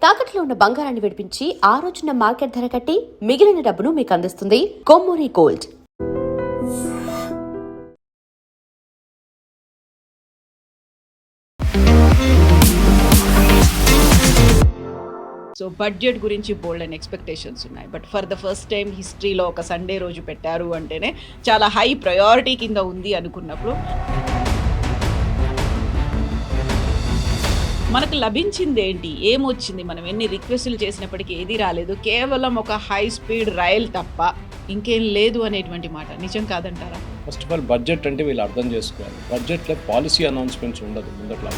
తాకట్లో ఉన్న బంగారాన్ని విడిపించి ఆ రోజున మార్కెట్ ధర కట్టి మిగిలిన డబ్బును మీకు అందిస్తుంది కొమ్మూరి గోల్డ్. సో బడ్జెట్ గురించి బోల్డ్ అండ్ ఎక్స్పెక్టేషన్స్ ఉన్నాయి. But for the first time హిస్టరీలో ఒక సండే రోజు పెట్టారు అంటేనే చాలా హై ప్రయారిటీ కింద ఉంది అనుకున్నప్పుడు మనకు లభించింది ఏంటి, ఏమొచ్చింది, మనం ఎన్ని రిక్వెస్టులు చేసినప్పటికీ ఏది రాలేదు, కేవలం ఒక హై స్పీడ్ రైల్ తప్ప ఇంకేం లేదు అనేటువంటి మాట నిజం కాదంటారా? ఫస్ట్ ఆఫ్ ఆల్ బడ్జెట్ అంటే వీళ్ళు అర్థం చేసుకోవాలి. బడ్జెట్లో పాలసీ అనౌన్స్మెంట్స్ ఉండదు. ముందట్లా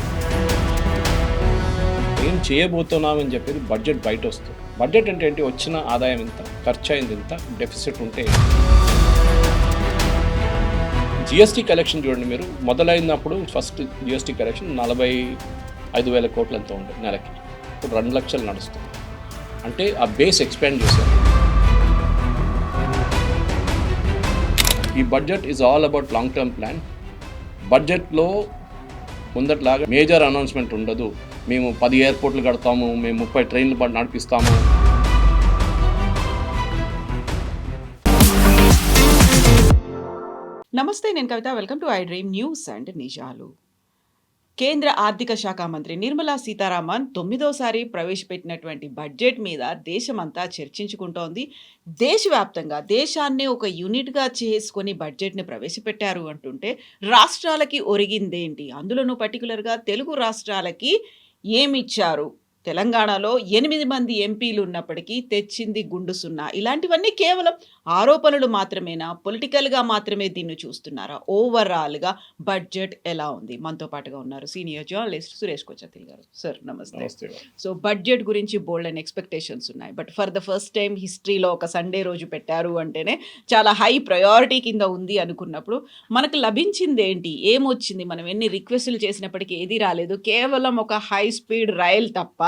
ఏం చేయబోతున్నామని చెప్పేది బడ్జెట్ బయట వస్తుంది. బడ్జెట్ అంటే ఏంటి? వచ్చిన ఆదాయం ఇంత, ఖర్చు అయింది ఇంత, డెఫిసిట్ ఉంటే. జిఎస్టీ కలెక్షన్ చూడండి, మీరు మొదలైనప్పుడు ఫస్ట్ జిఎస్టీ కలెక్షన్ 45,000 కోట్లంతో ఉంటుంది నెలకి. ఇప్పుడు 2 లక్షలు నడుస్తుంది. అంటే ఆ బేస్ ఎక్స్పాండ్ చేశారు. ఈ budget is all about long term plan. బడ్జెట్లో ముందట్లాగా మేజర్ అనౌన్స్మెంట్ ఉండదు. మేము 10 ఎయిర్పోర్ట్లు కడతాము, మేము 30 ట్రైన్లు నడిపిస్తాము. నమస్తే, నేను Kavitha. Welcome to I dream news and నిజాలు. కేంద్ర ఆర్థిక శాఖ మంత్రి నిర్మలా సీతారామన్ 9వ ప్రవేశపెట్టినటువంటి బడ్జెట్ మీద దేశమంతా చర్చించుకుంటోంది. దేశవ్యాప్తంగా దేశాన్నే ఒక యూనిట్గా చేసుకొని బడ్జెట్ని ప్రవేశపెట్టారు అంటుంటే రాష్ట్రాలకి ఒరిగిందేంటి, అందులోనూ పర్టికులర్గా తెలుగు రాష్ట్రాలకి ఏమిచ్చారు? తెలంగాణలో 8 మంది ఎంపీలు ఉన్నప్పటికీ తెచ్చింది గుండు సున్నా. ఇలాంటివన్నీ కేవలం ఆరోపణలు మాత్రమేనా? పొలిటికల్గా మాత్రమే దీన్ని చూస్తున్నారా? ఓవరాల్గా బడ్జెట్ ఎలా ఉంది? మనతో పాటుగా ఉన్నారు సీనియర్ జర్నలిస్ట్ సురేష్ కొచ్చతిల్ గారు. సార్ నమస్తే. సో బడ్జెట్ గురించి బోల్డ్ అండ్ ఎక్స్పెక్టేషన్స్ ఉన్నాయి. But for the first time హిస్టరీలో ఒక సండే రోజు పెట్టారు అంటేనే చాలా హై ప్రయారిటీ కింద ఉంది అనుకున్నప్పుడు మనకు లభించింది ఏంటి, ఏమొచ్చింది, మనం ఎన్ని రిక్వెస్టులు చేసినప్పటికీ ఏది రాలేదు, కేవలం ఒక హై స్పీడ్ రైల్ తప్ప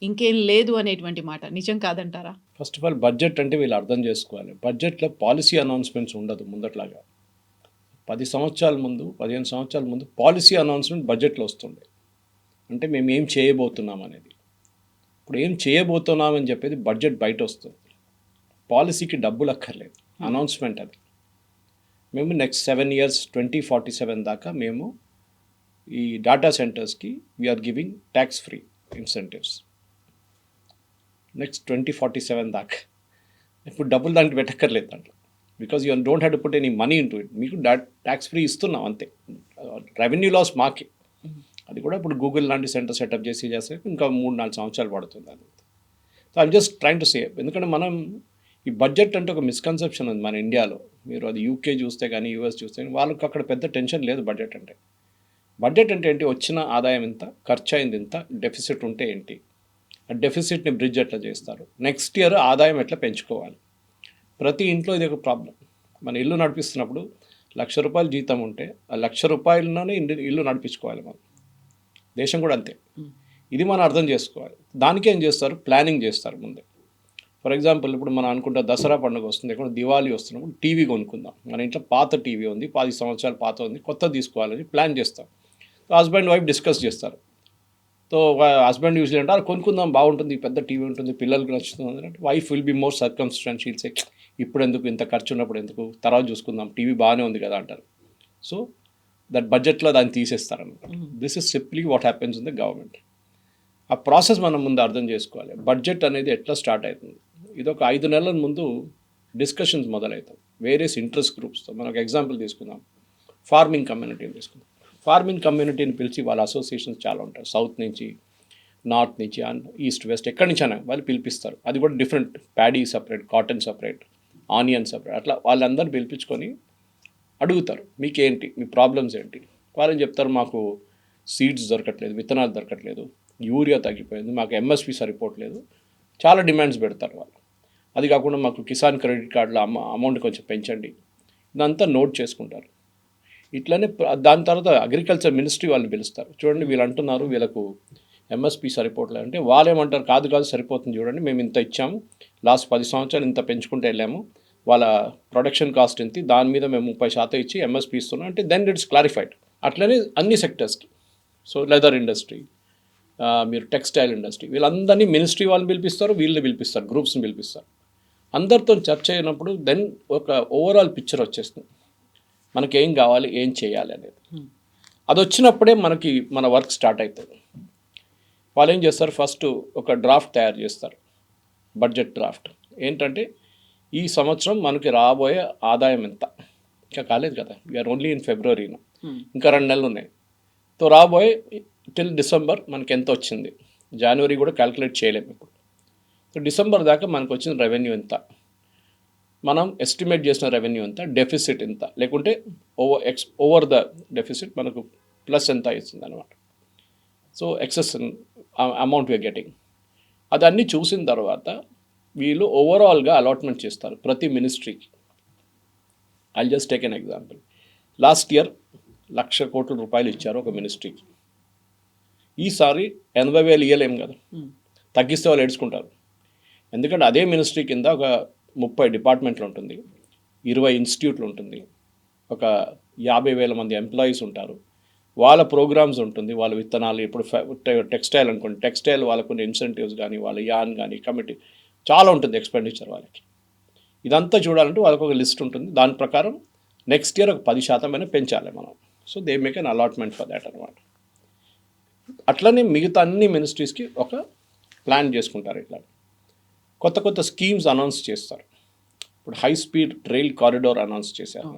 ఇంకేం లేదు అనేటువంటి మాట నిజం కాదంటారా? ఫస్ట్ ఆఫ్ ఆల్ బడ్జెట్ అంటే వీళ్ళు అర్థం చేసుకోవాలి. బడ్జెట్లో పాలసీ అనౌన్స్మెంట్స్ ఉండదు. ముందట్లాగా 15 సంవత్సరాల ముందు పాలసీ అనౌన్స్మెంట్ బడ్జెట్లో వస్తుండే. అంటే మేము ఏం చేయబోతున్నాం అనేది. ఇప్పుడు ఏం చేయబోతున్నామని చెప్పేది బడ్జెట్ బయట వస్తుంది. పాలసీకి డబ్బులు అక్కర్లేదు, అనౌన్స్మెంట్ అది. మేము నెక్స్ట్ 7 years 2047 దాకా మేము ఈ డాటా సెంటర్స్కి we're giving tax free incentives. Next 2047 దాకా ఇప్పుడు డబ్బులు దానికి పెట్టక్కర్లేదు దాంట్లో. Because you don't have to put any money into it. మీకు ట్యాక్స్ ఫ్రీ ఇస్తున్నాం అంతే. రెవెన్యూ లాస్ మాకే. అది కూడా ఇప్పుడు గూగుల్ లాంటి సెంటర్ సెటప్ చేస్తే ఇంకా 3-4 సంవత్సరాలు పడుతుంది అది. So I'm just train to say, ఎందుకంటే మనం ఈ బడ్జెట్ అంటే ఒక మిస్కన్సెప్షన్ ఉంది మన ఇండియాలో. మీరు అది యూకే చూస్తే కానీ యూఎస్ చూస్తే కానీ వాళ్ళకి అక్కడ పెద్ద టెన్షన్ లేదు బడ్జెట్ అంటే. బడ్జెట్ అంటే ఏంటి? వచ్చిన ఆదాయం ఇంత, ఖర్చు అయింది ఇంత, డెఫిసిట్ ఉంటే ఏంటి, ఆ డెఫిసిట్ని బ్రిడ్జ్ ఎట్లా చేస్తారు, నెక్స్ట్ ఇయర్ ఆదాయం ఎట్లా పెంచుకోవాలి. ప్రతి ఇంట్లో ఇది ఒక ప్రాబ్లం. మన ఇల్లు నడిపిస్తున్నప్పుడు ₹1,00,000 జీతం ఉంటే ఆ ₹1,00,000లోనే ఇల్లు నడిపించుకోవాలి మనం. దేశం కూడా అంతే. ఇది మనం అర్థం చేసుకోవాలి. దానికి ఏం చేస్తారు? ప్లానింగ్ చేస్తారు ముందే. ఫర్ ఎగ్జాంపుల్ ఇప్పుడు మనం అనుకుంటా దసరా పండుగ వస్తుంది, ఎక్కడ దివాళీ వస్తున్నప్పుడు టీవీ కొనుక్కుందాం. మన ఇంట్లో పాత టీవీ ఉంది, 10 సంవత్సరాలు పాత ఉంది, కొత్త తీసుకోవాలని ప్లాన్ చేస్తాం. హస్బెండ్ వైఫ్ డిస్కస్ చేస్తారు. సో హస్బెండ్ యూజువల్ అంటారు కొనుక్కుందాం, బాగుంటుంది, పెద్ద టీవీ ఉంటుంది, పిల్లలకు నచ్చుతుంది అంటే wife will be more circumstantial say ఇప్పుడు ఎందుకు, ఇంత ఖర్చు ఉన్నప్పుడు ఎందుకు, తర్వాత చూసుకుందాం, టీవీ బాగానే ఉంది కదా అంటారు. సో దట్ బడ్జెట్లో దాన్ని తీసేస్తారనమాట. This is simply what happens in the government. ఆ ప్రాసెస్ మనం ముందు అర్థం చేసుకోవాలి. బడ్జెట్ అనేది ఎట్లా స్టార్ట్ అవుతుంది? ఇది ఒక 5 నెలల ముందు డిస్కషన్స్ మొదలవుతాయి వేరియస్ ఇంట్రెస్ట్ గ్రూప్స్తో. మనం ఒక ఎగ్జాంపుల్ తీసుకుందాం, ఫార్మింగ్ కమ్యూనిటీని తీసుకుందాం. ఫార్మింగ్ కమ్యూనిటీని పిలిచి వాళ్ళ అసోసియేషన్స్ చాలా ఉంటాయి, సౌత్ నుంచి, నార్త్ నుంచి, అండ్ ఈస్ట్ వెస్ట్, ఎక్కడి నుంచి అయినా వాళ్ళు పిలిపిస్తారు. అది కూడా different, paddy separate, cotton separate, onion separate, అట్లా వాళ్ళందరూ పిలిపించుకొని అడుగుతారు మీకేంటి, మీ ప్రాబ్లమ్స్ ఏంటి. వాళ్ళని చెప్తారు మాకు సీడ్స్ దొరకట్లేదు, విత్తనాలు దొరకట్లేదు, యూరియా తగ్గిపోయింది, మాకు ఎంఎస్పి సరిపోవట్లేదు, చాలా డిమాండ్స్ పెడతారు వాళ్ళు. అది కాకుండా మాకు కిసాన్ క్రెడిట్ కార్డులో అమౌంట్ కొంచెం పెంచండి, ఇదంతా నోట్ చేసుకుంటారు. ఇట్లనే దాని తర్వాత అగ్రికల్చర్ మినిస్ట్రీ వాళ్ళని పిలుస్తారు. చూడండి వీళ్ళు అంటున్నారు వీళ్ళకు ఎంఎస్పి సరిపోవట్లేదు అంటే వాళ్ళు ఏమంటారు, కాదు సరిపోతుంది, చూడండి మేము ఇంత ఇచ్చాము, లాస్ట్ 10 సంవత్సరాలు ఇంత పెంచుకుంటూ వెళ్ళాము, వాళ్ళ ప్రొడక్షన్ కాస్ట్ ఎంత, దాని మీద మేము 30% ఇచ్చి ఎంఎస్పి ఇస్తున్నాం అంటే దెన్ ఇట్స్ క్లారిఫైడ్. అట్లనే అన్ని సెక్టర్స్కి. సో లెదర్ ఇండస్ట్రీ, మీరు టెక్స్టైల్ ఇండస్ట్రీ, వీళ్ళందరినీ మినిస్ట్రీ వాళ్ళని పిలిపిస్తారు, వీళ్ళని పిలిపిస్తారు, గ్రూప్స్ని పిలిపిస్తారు. అందరితో చర్చ అయినప్పుడు దెన్ ఒక ఓవరాల్ పిక్చర్ వచ్చేస్తుంది, మనకి ఏం కావాలి, ఏం చేయాలి అనేది. అది వచ్చినప్పుడే మనకి మన వర్క్ స్టార్ట్ అవుతుంది. వాళ్ళు ఏం చేస్తారు, ఫస్ట్ ఒక డ్రాఫ్ట్ తయారు చేస్తారు, బడ్జెట్ డ్రాఫ్ట్. ఏంటంటే ఈ సంవత్సరం మనకి రాబోయే ఆదాయం ఎంత, ఇంకా కాలేదు కదా, వీఆర్ ఓన్లీ ఇన్ ఫిబ్రవరి, ఇంకా 2 నెలలు ఉన్నాయి. సో రాబోయే టిల్ డిసెంబర్ మనకి ఎంత వచ్చింది, జనవరి కూడా క్యాలిక్యులేట్ చేయలేము ఇప్పుడు. సో డిసెంబర్ దాకా మనకు వచ్చిన రెవెన్యూ ఎంత, మనం ఎస్టిమేట్ చేసిన రెవెన్యూ ఎంత, డెఫిసిట్ ఎంత, లేకుంటే ఓవర్ ద డెఫిసిట్ మనకు ప్లస్ ఎంత ఇస్తుంది అనమాట. So excess amount we are getting. అదన్నీ చూసిన తర్వాత వీళ్ళు ఓవరాల్గా అలాట్మెంట్ చేస్తారు ప్రతి మినిస్ట్రీకి. I just take an example. Last year 1,00,000 కోట్ల రూపాయలు ఇచ్చారు ఒక మినిస్ట్రీకి. ఈసారి 80,000 ఇవ్వలేము కదా, తగ్గిస్తే వాళ్ళు ఏడ్చుకుంటారు. ఎందుకంటే అదే మినిస్ట్రీ కింద ఒక 30 డిపార్ట్మెంట్లు ఉంటుంది, 20 ఇన్స్టిట్యూట్లు ఉంటుంది, ఒక 50,000 మంది ఎంప్లాయీస్ ఉంటారు, వాళ్ళ ప్రోగ్రామ్స్ ఉంటుంది, వాళ్ళ విత్తనాలు. ఇప్పుడు టెక్స్టైల్ అనుకోండి, టెక్స్టైల్ వాళ్ళకు కొన్ని ఇన్సెంటివ్స్ కానీ, వాళ్ళ యాన్ కానీ, కమిటీ చాలా ఉంటుంది ఎక్స్పెండిచర్ వాళ్ళకి. ఇదంతా చూడాలంటే వాళ్ళకు ఒక లిస్ట్ ఉంటుంది, దాని ప్రకారం నెక్స్ట్ ఇయర్ ఒక 10% అయినా పెంచాలి మనం. So they make an allotment for that అనమాట. అట్లనే మిగతా అన్ని మినిస్ట్రీస్కి ఒక ప్లాన్ చేసుకుంటారు. ఇట్లా కొత్త కొత్త స్కీమ్స్ అనౌన్స్ చేస్తారు. ఇప్పుడు high speed rail corridor announce చేశారు.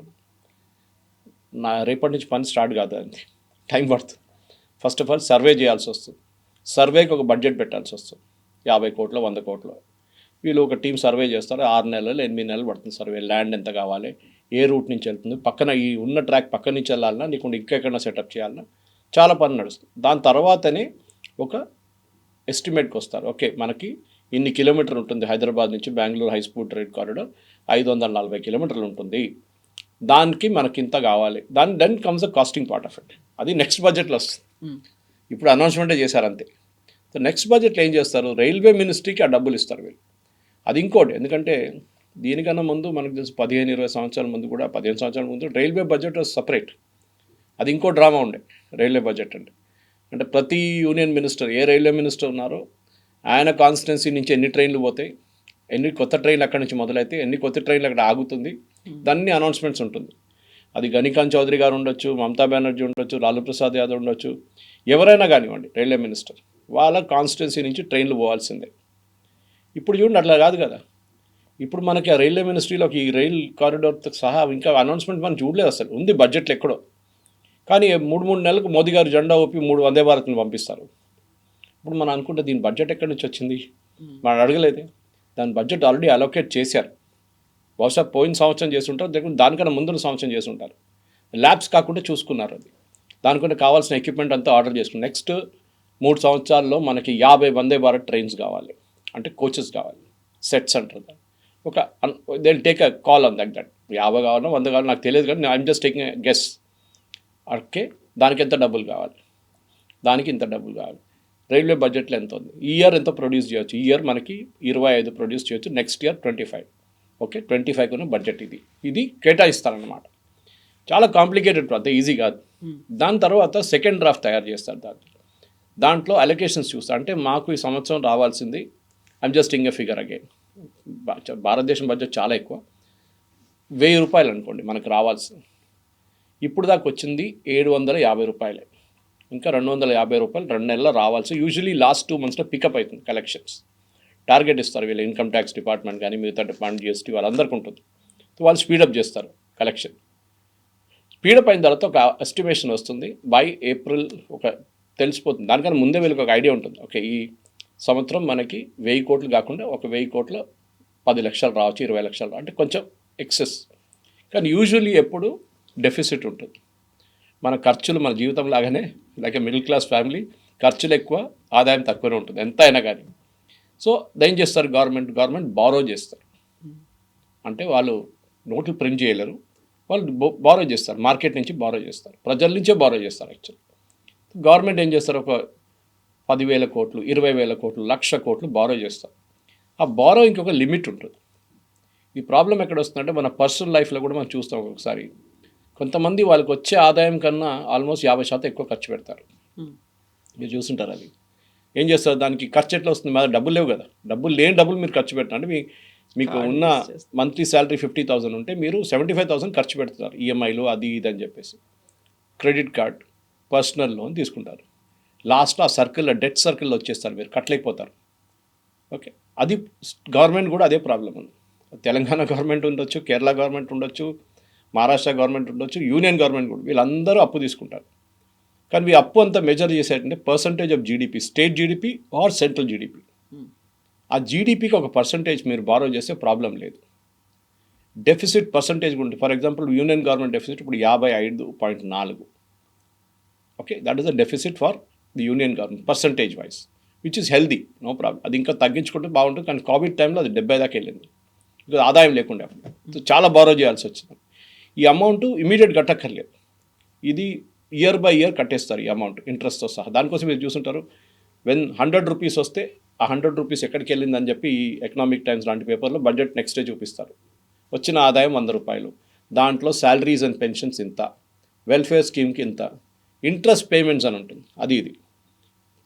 రేపటి నుంచి పని స్టార్ట్ కాదు, అది టైం పడుతుంది. ఫస్ట్ ఆఫ్ ఆల్ సర్వే చేయాల్సి వస్తుంది, సర్వేకి ఒక బడ్జెట్ పెట్టాల్సి వస్తుంది, 50 కోట్లు 100 కోట్లు. వీళ్ళు ఒక టీం సర్వే చేస్తారు, 6 నెలలు 8 నెలలు పడుతుంది సర్వే. ల్యాండ్ ఎంత కావాలి, ఏ రూట్ నుంచి వెళ్తుంది, పక్కన ఈ ఉన్న ట్రాక్ పక్క నుంచి వెళ్ళాలన్నా, నీకు ఇంకెక్కడన్నా సెటప్ చేయాలన్నా, చాలా పని నడుస్తుంది. దాని తర్వాతనే ఒక ఎస్టిమేట్కి వస్తారు. ఓకే, మనకి ఇన్ని కిలోమీటర్లు ఉంటుంది, హైదరాబాద్ నుంచి Bengaluru high speed rail corridor 540 కిలోమీటర్లు ఉంటుంది, దానికి మనకి ఇంత కావాలి. Then comes the costing part of it. అది నెక్స్ట్ బడ్జెట్లో వస్తుంది. ఇప్పుడు అనౌన్స్మెంటే చేశారు అంతే. సో నెక్స్ట్ బడ్జెట్లో ఏం చేస్తారు, రైల్వే మినిస్ట్రీకి ఆ డబ్బులు ఇస్తారు వీళ్ళు. అది ఇంకోటి, ఎందుకంటే దీనికన్నా ముందు మనకు తెలుసు 15-20 సంవత్సరాల ముందు కూడా, 15 సంవత్సరాల ముందు రైల్వే బడ్జెట్ సపరేట్. అది ఇంకో డ్రామా ఉండే రైల్వే బడ్జెట్ అంటే ప్రతి యూనియన్ మినిస్టర్, ఏ రైల్వే మినిస్టర్ ఉన్నారో ఆయన కాన్స్టిట్యున్సీ నుంచి ఎన్ని ట్రైన్లు పోతాయి, ఎన్ని కొత్త ట్రైన్లు అక్కడి నుంచి మొదలైతే, ఎన్ని కొత్త ట్రైన్లు అక్కడ ఆగుతుంది, దాన్ని అనౌన్స్మెంట్స్ ఉంటుంది. అది గణికాంత్ చౌదరి గారు ఉండొచ్చు, మమతా బెనర్జీ ఉండొచ్చు, లాలూ ప్రసాద్ యాదవ్ ఉండొచ్చు, ఎవరైనా కానివ్వండి రైల్వే మినిస్టర్, వాళ్ళ కాన్స్టిట్యున్సీ నుంచి ట్రైన్లు పోవాల్సిందే. ఇప్పుడు చూడండి అట్లా కాదు కదా. ఇప్పుడు మనకి ఆ రైల్వే మినిస్ట్రీలో ఈ రైల్ కారిడార్తో సహా ఇంకా అనౌన్స్మెంట్ మనం చూడలేదు అసలు. ఉంది బడ్జెట్లో ఎక్కడో, కానీ 3 నెలలకు మోదీ గారు జెండా ఊపి 3 వందే భారత్ని పంపిస్తారు. ఇప్పుడు మనం అనుకుంటే దీని బడ్జెట్ ఎక్కడి నుంచి వచ్చింది, మనం అడగలేదే. దాని బడ్జెట్ ఆల్రెడీ అలోకేట్ చేశారు. బహుశా పోయిన సంవత్సరం చేస్తుంటారు, లేకుంటే దానికన్నా ముందున్న సంవత్సరం చేస్తుంటారు. ల్యాబ్స్ కాకుండా చూసుకున్నారు. అది దానికంటే కావాల్సిన ఎక్విప్మెంట్ అంతా ఆర్డర్ చేసుకున్నారు. నెక్స్ట్ 3 సంవత్సరాల్లో మనకి 50 వందే భారత్ ట్రైన్స్ కావాలి, అంటే కోచెస్ కావాలి, సెట్స్ అంటారు. ఒక they take a call on that 50 కావాలన్నా 100 కావాలో నాకు తెలియదు, కానీ I'm just taking a guess. Okay, దానికి ఎంత డబ్బులు కావాలి, దానికి ఇంత డబ్బులు కావాలి. రైల్వే బడ్జెట్లో ఎంత ఉంది, ఈ ఇయర్ ఎంత ప్రొడ్యూస్ చేయొచ్చు, ఈ ఇయర్ మనకి 25 ప్రొడ్యూస్ చేయొచ్చు, నెక్స్ట్ ఇయర్ 25. ఓకే, 25 బడ్జెట్ ఇది కేటాయిస్తారనమాట. చాలా కాంప్లికేటెడ్, అంత ఈజీ కాదు. దాని తర్వాత సెకండ్ డ్రాఫ్ట్ తయారు చేస్తారు. దాంట్లో అలొకేషన్స్ చూస్తారు. అంటే మాకు ఈ సంవత్సరం రావాల్సింది, I'm just ing a figure again, భారతదేశం బడ్జెట్ చాలా ఎక్కువ, 1000 రూపాయలు అనుకోండి మనకు రావాల్సింది. ఇప్పుడు దాకా వచ్చింది 750 రూపాయలే. ఇంకా 250 రూపాయలు 2 నెలల్లో రావాల్సి. యూజువలీ లాస్ట్ 2 మంత్స్లో పికప్ అవుతుంది కలెక్షన్స్. టార్గెట్ ఇస్తారు వీళ్ళు, ఇన్కమ్ ట్యాక్స్ డిపార్ట్మెంట్ కానీ మిగతా డిపార్ట్మెంట్, జిఎస్టీ వాళ్ళందరికీ ఉంటుంది. వాళ్ళు స్పీడప్ చేస్తారు కలెక్షన్. స్పీడప్ అయిన తర్వాత ఒక ఎస్టిమేషన్ వస్తుంది, బై ఏప్రిల్ ఒక తెలిసిపోతుంది. దానికన్నా ముందే వీళ్ళకి ఒక ఐడియా ఉంటుంది. ఓకే, ఈ సంవత్సరం మనకి 1000 కోట్లు కాకుండా ఒక 1000 కోట్ల 10 లక్షలు రావచ్చు, 20 లక్షలు, అంటే కొంచెం ఎక్సెస్. కానీ యూజువల్లీ ఎప్పుడు డెఫిసిట్ ఉంటుంది. మన ఖర్చులు మన జీవితం లాగానే, లైక్ మిడిల్ క్లాస్ ఫ్యామిలీ, ఖర్చులు ఎక్కువ, ఆదాయం తక్కువనే ఉంటుంది ఎంత అయినా కానీ. సో ఏం చేస్తారు, గవర్నమెంట్ బారో చేస్తారు. అంటే వాళ్ళు నోట్లు ప్రింట్ చేయలేరు, వాళ్ళు బారో చేస్తారు, మార్కెట్ నుంచి బారో చేస్తారు, ప్రజల నుంచే బారో చేస్తారు. యాక్చువల్లీ గవర్నమెంట్ ఏం చేస్తారు, ఒక 10,000 కోట్లు 20,000 కోట్లు 1,00,000 కోట్లు బారో చేస్తారు. ఆ బారో ఇంకొక లిమిట్ ఉంటుంది. ఈ ప్రాబ్లం ఎక్కడ వస్తుందంటే మన పర్సనల్ లైఫ్లో కూడా మనం చూస్తాం. ఒకసారి కొంతమంది వాళ్ళకి వచ్చే ఆదాయం కన్నా ఆల్మోస్ట్ 50% ఎక్కువ ఖర్చు పెడతారు. మీరు చూస్తుంటారు. అది ఏం చేస్తారు దానికి ఖర్చు ఎట్లా వస్తుంది? మా డబ్బులు లేవు కదా, డబ్బులు లేని డబ్బులు మీరు ఖర్చు పెట్టండి. మీకు Card ఉన్న use చేస్తారు. మంత్లీ శాలరీ 50,000 ఉంటే మీరు 75,000 ఖర్చు పెడుతున్నారు ఈఎంఐలు అది ఇది అని చెప్పేసి. క్రెడిట్ కార్డ్, పర్సనల్ లోన్ తీసుకుంటారు. లాస్ట్లో ఆ సర్కిల్లో డెట్ సర్కిల్లో వచ్చేస్తారు, మీరు కట్టలేకపోతారు. ఓకే, అది గవర్నమెంట్ కూడా అదే ప్రాబ్లం ఉంది. తెలంగాణ గవర్నమెంట్ ఉండొచ్చు, కేరళ గవర్నమెంట్ ఉండొచ్చు, మహారాష్ట్ర గవర్నమెంట్ ఉండొచ్చు, యూనియన్ గవర్నమెంట్ కూడా, వీళ్ళందరూ అప్పు తీసుకుంటారు. కానీ ఈ అప్పు అంతా మెజర్ చేసేటంటే percentage of GDP, state GDP or central GDP. ఆ జీడిపికి ఒక పర్సంటేజ్ మీరు బారో చేస్తే ప్రాబ్లం లేదు. డెఫిసిట్ పర్సంటేజ్ ఉంటుంది. For example union government deficit ఇప్పుడు 55.4. Okay, that is the deficit for the union government percentage wise, which is healthy, no problem. అది ఇంకా తగ్గించుకుంటే బాగుంటుంది. కానీ కోవిడ్ టైంలో అది 70 దాకా వెళ్ళింది, బికాజ్ ఆదాయం లేకుండా అప్పుడు చాలా బారో చేయాల్సి వచ్చింది. ఈ అమౌంట్ ఇమీడియట్ కట్టక్కర్లేదు, ఇది ఇయర్ బై ఇయర్ కట్టేస్తారు ఈ అమౌంట్ ఇంట్రెస్ట్తో సహా. దానికోసం మీరు చూసుంటారు, వెన్ 100 రూపీస్ వస్తే ఆ 100 రూపీస్ ఎక్కడికి వెళ్ళిందని చెప్పి ఈ ఎకనామిక్ టైమ్స్ లాంటి పేపర్లో బడ్జెట్ నెక్స్ట్ డే చూపిస్తారు. వచ్చిన ఆదాయం 100 రూపాయలు, దాంట్లో శాలరీస్ అండ్ పెన్షన్స్ ఇంత, వెల్ఫేర్ స్కీమ్కి ఇంత, ఇంట్రెస్ట్ పేమెంట్స్ అని ఉంటుంది. అది ఇది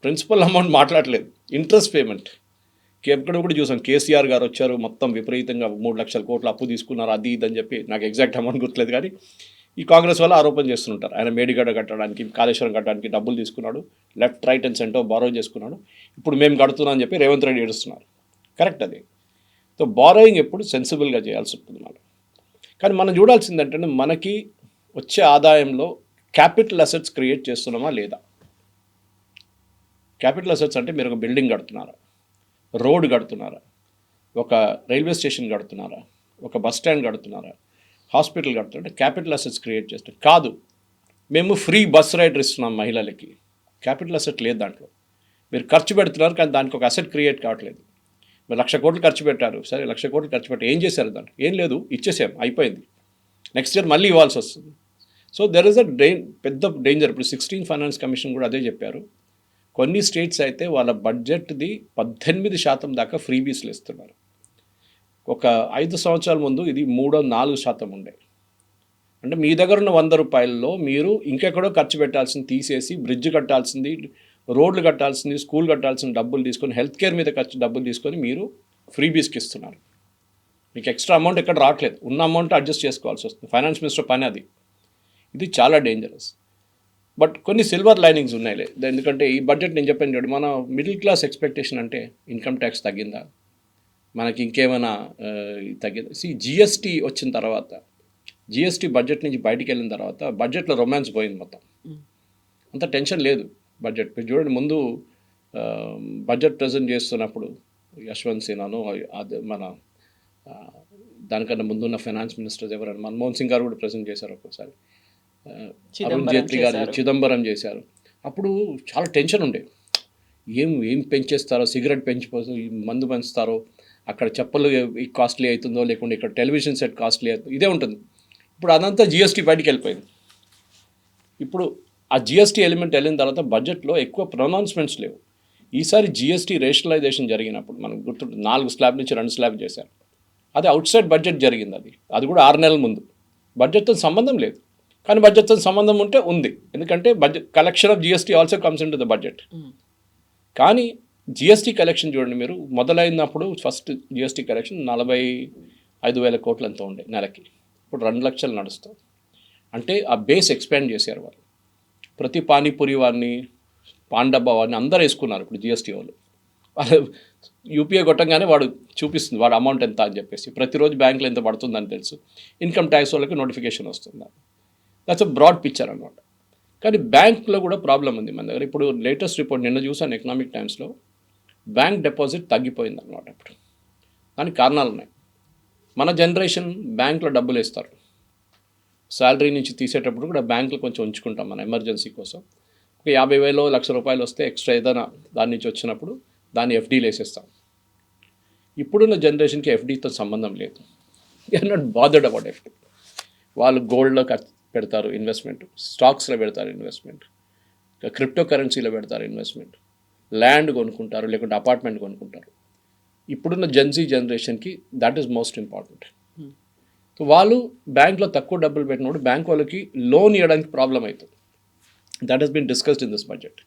ప్రిన్సిపల్ అమౌంట్ మాట్లాడలేదు, ఇంట్రెస్ట్ పేమెంట్. ఎక్కడ కూడా చూసాం, కేసీఆర్ గారు వచ్చారు, మొత్తం విపరీతంగా 3 లక్షల కోట్ల అప్పు తీసుకున్నారు, అది ఇది అని చెప్పి, నాకు ఎగ్జాక్ట్ అమౌంట్ గుర్తులేదు. కానీ ఈ కాంగ్రెస్ వాళ్ళు ఆరోపణ చేస్తుంటారు, ఆయన మేడిగడ్డ కట్టడానికి, కాళేశ్వరం కట్టడానికి డబ్బులు తీసుకున్నాడు, left right and centre borrow చేసుకున్నాడు, ఇప్పుడు మేము కడుతున్నాం అని చెప్పి రేవంత్ రెడ్డి ఏడుస్తున్నారు. కరెక్ట్ అది. సో బారోయింగ్ ఎప్పుడు సెన్సిబుల్గా చేయాల్సి ఉంటుంది మనం. కానీ మనం చూడాల్సింది ఏంటంటే, మనకి వచ్చే ఆదాయంలో క్యాపిటల్ అసెట్స్ క్రియేట్ చేస్తున్నామా లేదా. క్యాపిటల్ అసెట్స్ అంటే మీరు ఒక బిల్డింగ్ కడుతున్నారా, రోడ్ కడుతున్నారా, ఒక రైల్వే స్టేషన్ కడుతున్నారా, ఒక బస్ స్టాండ్ కడుతున్నారా, హాస్పిటల్ కడుతున్నారా, క్యాపిటల్ అసెట్స్ క్రియేట్ చేస్తాం. కాదు, మేము ఫ్రీ బస్ రైడర్ ఇస్తున్నాం మహిళలకి, క్యాపిటల్ అసెట్ లేదు దాంట్లో. మీరు ఖర్చు పెడుతున్నారు కానీ దానికి ఒక అసెట్ క్రియేట్ కావట్లేదు. మీరు 1,00,000 కోట్లు ఖర్చు పెట్టారు, సరే 1,00,000 కోట్లు ఖర్చు పెట్టి ఏం చేశారు దాంట్లో? ఏం లేదు, ఇచ్చేసాం, అయిపోయింది. నెక్స్ట్ ఇయర్ మళ్ళీ ఇవ్వాల్సి వస్తుంది. సో దెర్ ఇస్ అ పెద్ద డేంజర్. ఇప్పుడు 16 ఫైనాన్స్ కమిషన్ కూడా అదే చెప్పారు. కొన్ని స్టేట్స్ అయితే వాళ్ళ బడ్జెట్ది 18% దాకా ఫ్రీబీస్లు ఇస్తున్నారు. ఒక 5 సంవత్సరాల ముందు ఇది 3-4% ఉండే. అంటే మీ దగ్గర ఉన్న 100 రూపాయల్లో మీరు ఇంకెక్కడో ఖర్చు పెట్టాల్సింది తీసేసి, బ్రిడ్జ్ కట్టాల్సింది, రోడ్లు కట్టాల్సింది, స్కూల్ కట్టాల్సిన డబ్బులు తీసుకొని, హెల్త్ కేర్ మీద ఖర్చు డబ్బులు తీసుకొని మీరు ఫ్రీబీస్కి ఇస్తున్నారు. మీకు ఎక్స్ట్రా అమౌంట్ ఎక్కడ రావట్లేదు, ఉన్న అమౌంట్ అడ్జస్ట్ చేసుకోవాల్సి వస్తుంది. ఫైనాన్స్ మినిస్టర్ పని అది. ఇది చాలా డేంజరస్. బట్ కొన్ని సిల్వర్ లైనింగ్స్ ఉన్నాయిలే. ఎందుకంటే ఈ బడ్జెట్ నేను చెప్పాను చూడండి, మన మిడిల్ క్లాస్ ఎక్స్పెక్టేషన్ అంటే ఇన్కమ్ ట్యాక్స్ తగ్గిందా, మనకి ఇంకేమైనా తగ్గిందా. జిఎస్టీ వచ్చిన తర్వాత, జిఎస్టీ బడ్జెట్ నుంచి బయటికి వెళ్ళిన తర్వాత బడ్జెట్లో రొమాన్స్ పోయింది మొత్తం. అంత టెన్షన్ లేదు బడ్జెట్. మీరు చూడండి, ముందు బడ్జెట్ ప్రజెంట్ చేస్తున్నప్పుడు యశ్వంత్ సిన్హాను, అది మన దానికన్నా ముందున్న ఫైనాన్స్ మినిస్టర్స్ ఎవరైనా, మన్మోహన్ సింగ్ గారు కూడా ప్రజెంట్ చేశారు ఒక్కోసారి, అరుణ్ జైట్లీ గారు, చిదంబరం చేశారు. అప్పుడు చాలా టెన్షన్ ఉండే, ఏం పెంచేస్తారో, సిగరెట్ పెంచిపోతే మందు పెంచుతారో, అక్కడ చెప్పులు కాస్ట్లీ అవుతుందో, లేకుంటే ఇక్కడ టెలివిజన్ సెట్ కాస్ట్లీ అవుతుందో, ఇదే ఉంటుంది. ఇప్పుడు అదంతా జిఎస్టీ బయటికి వెళ్ళిపోయింది. ఇప్పుడు ఆ జిఎస్టీ ఎలిమెంట్ వెళ్ళిన తర్వాత బడ్జెట్లో ఎక్కువ ప్రొనౌన్స్మెంట్స్ లేవు. ఈసారి జిఎస్టీ రేషనలైజేషన్ జరిగినప్పుడు మనకు గుర్తుంటుంది, 4 స్లాబ్ నుంచి 2 స్లాబ్ చేశారు. అది అవుట్ సైడ్ బడ్జెట్ జరిగింది. అది కూడా 6 నెలల ముందు. బడ్జెట్తో సంబంధం లేదు, కానీ బడ్జెట్తో సంబంధం ఉంటే ఉంది. ఎందుకంటే budget collection of GST also comes in to the budget. కానీ జిఎస్టీ కలెక్షన్ చూడండి, మీరు మొదలైనప్పుడు ఫస్ట్ జిఎస్టీ కలెక్షన్ 45,000 కోట్లు ఎంతో ఉండే నెలకి, ఇప్పుడు 2 లక్షలు నడుస్తుంది. అంటే ఆ బేస్ ఎక్స్పాండ్ చేశారు వాళ్ళు. ప్రతి పానీపూరి వారిని, పాండబ్బా వారిని అందరూ వేసుకున్నారు ఇప్పుడు జిఎస్టీ వాళ్ళు. యూపీఐ కొట్టంగానే వాడు చూపిస్తుంది వాడు అమౌంట్ ఎంత అని చెప్పేసి, ప్రతిరోజు బ్యాంకులో ఎంత పడుతుందని తెలుసు. ఇన్కమ్ ట్యాక్స్ వాళ్ళకి నోటిఫికేషన్ వస్తుంది. దట్స్ అ బ్రాడ్ పిక్చర్ అనమాట. కానీ బ్యాంక్లో కూడా ప్రాబ్లం ఉంది మన దగ్గర. ఇప్పుడు లేటెస్ట్ రిపోర్ట్ నిన్న చూసాను ఎకనామిక్ టైమ్స్లో, బ్యాంక్ డిపాజిట్ తగ్గిపోయింది అనమాట. ఇప్పుడు దానికి కారణాలు ఉన్నాయి. మన జనరేషన్ బ్యాంక్లో డబ్బులు వేస్తారు, శాలరీ నుంచి తీసేటప్పుడు కూడా బ్యాంకులో కొంచెం ఉంచుకుంటాం మన ఎమర్జెన్సీ కోసం. ఒక 50,000 1,00,000 రూపాయలు వస్తే ఎక్స్ట్రా ఏదైనా దాని నుంచి వచ్చినప్పుడు దాన్ని ఎఫ్డీలు వేసేస్తాం. ఇప్పుడున్న జనరేషన్కి ఎఫ్డీతో సంబంధం లేదు. They are not bothered about FD. వాళ్ళు గోల్డ్లో పెడతారు ఇన్వెస్ట్మెంట్, స్టాక్స్లో పెడతారు ఇన్వెస్ట్మెంట్, క్రిప్టో కరెన్సీలో పెడతారు ఇన్వెస్ట్మెంట్, ల్యాండ్ కొనుక్కుంటారు, లేకుంటే అపార్ట్మెంట్ కొనుక్కుంటారు. ఇప్పుడున్న జెన్జీ జనరేషన్కి that is most important. So వాళ్ళు బ్యాంక్లో తక్కువ డబ్బులు పెట్టినప్పుడు బ్యాంక్ వాళ్ళకి లోన్ ఇవ్వడానికి ప్రాబ్లం అవుతుంది. That has been discussed in this budget.